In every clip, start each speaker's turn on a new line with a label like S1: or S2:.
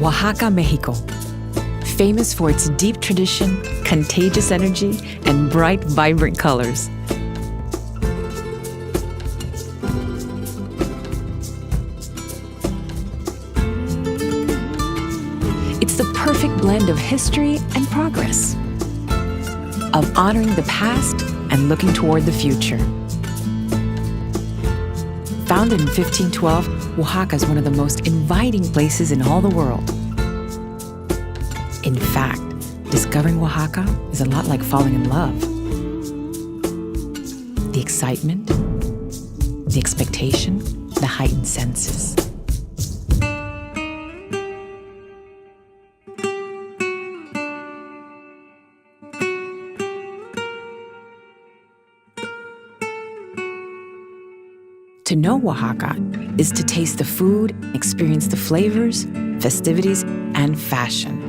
S1: Oaxaca, Mexico. Famous for its deep tradition, contagious energy, and bright, vibrant colors. It's the perfect blend of history and progress, of honoring the past and looking toward the future. Founded in 1512, Oaxaca is one of the most inviting places in all the world. In fact, discovering Oaxaca is a lot like falling in love. The excitement, the expectation, the heightened senses. To know Oaxaca is to taste the food, experience the flavors, festivities, and fashion.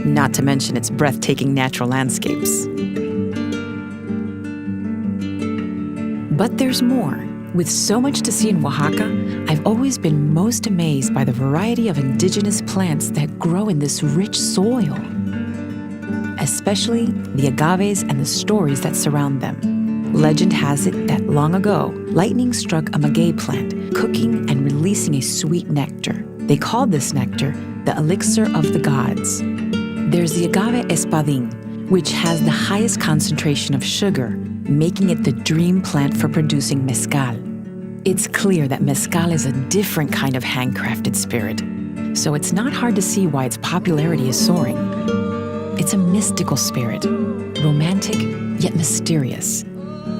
S1: Not to mention its breathtaking natural landscapes. But there's more. With so much to see in Oaxaca, I've always been most amazed by the variety of indigenous plants that grow in this rich soil, especially the agaves and the stories that surround them. Legend has it that long ago, lightning struck a maguey plant, cooking and releasing a sweet nectar. They called this nectar the elixir of the gods. There's the agave espadín, which has the highest concentration of sugar, making it the dream plant for producing mezcal. It's clear that mezcal is a different kind of handcrafted spirit, so it's not hard to see why its popularity is soaring. It's a mystical spirit, romantic yet mysterious.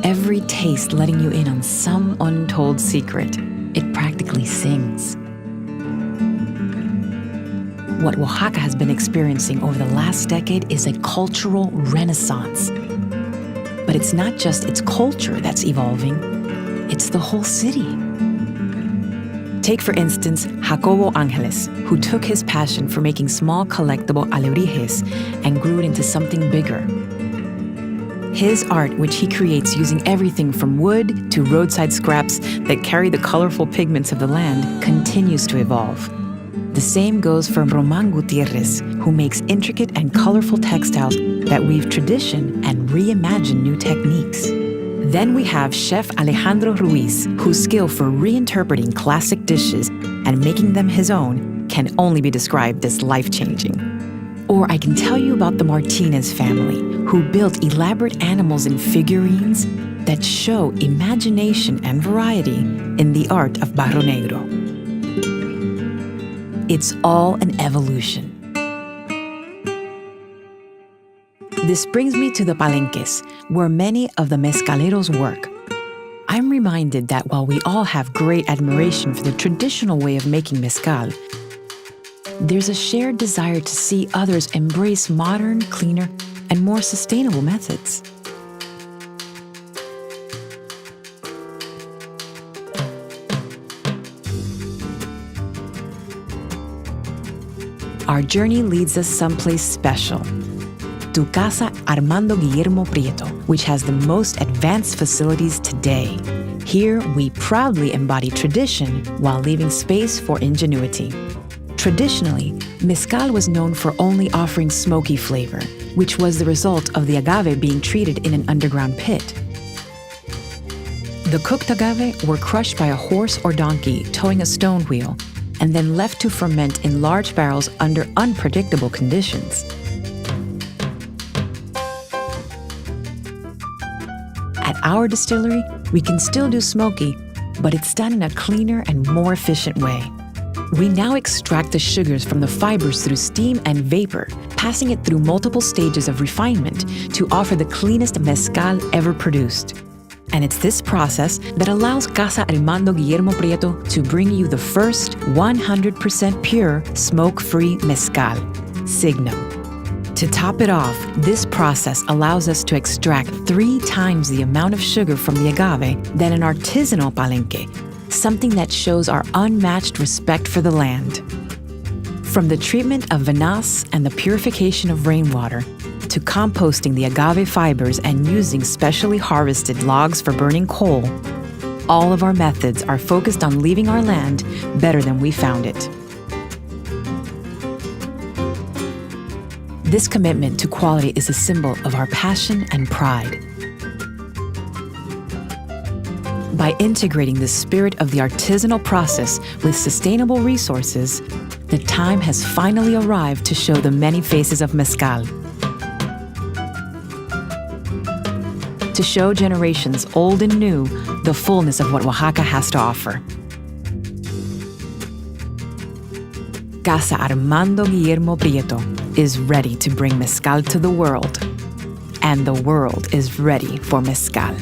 S1: Every taste letting you in on some untold secret. It practically sings. What Oaxaca has been experiencing over the last decade is a cultural renaissance. But it's not just its culture that's evolving, it's the whole city. Take, for instance, Jacobo Angeles, who took his passion for making small collectible alebrijes and grew it into something bigger. His art, which he creates using everything from wood to roadside scraps that carry the colorful pigments of the land, continues to evolve. The same goes for Román Gutiérrez, who makes intricate and colorful textiles that weave tradition and reimagine new techniques. Then we have Chef Alejandro Ruiz, whose skill for reinterpreting classic dishes and making them his own can only be described as life-changing. Or I can tell you about the Martinez family, who built elaborate animals in figurines that show imagination and variety in the art of Barro Negro. It's all an evolution. This brings me to the palenques, where many of the mezcaleros work. I'm reminded that while we all have great admiration for the traditional way of making mezcal, there's a shared desire to see others embrace modern, cleaner, and more sustainable methods. Our journey leads us someplace special. To Casa Armando Guillermo Prieto, which has the most advanced facilities today. Here, we proudly embody tradition while leaving space for ingenuity. Traditionally, mezcal was known for only offering smoky flavor, which was the result of the agave being treated in an underground pit. The cooked agave were crushed by a horse or donkey towing a stone wheel, and then left to ferment in large barrels under unpredictable conditions. At our distillery, we can still do smoky, but it's done in a cleaner and more efficient way. We now extract the sugars from the fibers through steam and vapor, passing it through multiple stages of refinement to offer the cleanest mezcal ever produced. And it's this process that allows Casa Armando Guillermo Prieto to bring you the first 100% pure, smoke-free mezcal, Zignum. To top it off, this process allows us to extract 3 times the amount of sugar from the agave than an artisanal palenque, something that shows our unmatched respect for the land. From the treatment of vinasse and the purification of rainwater, to composting the agave fibers and using specially harvested logs for burning coal, All of our methods are focused on leaving our land better than we found it. This commitment to quality is a symbol of our passion and pride. By integrating the spirit of the artisanal process with sustainable resources, the time has finally arrived to show the many faces of mezcal. To show generations old and new the fullness of what Oaxaca has to offer. Casa Armando Guillermo Prieto is ready to bring mezcal to the world, and the world is ready for mezcal.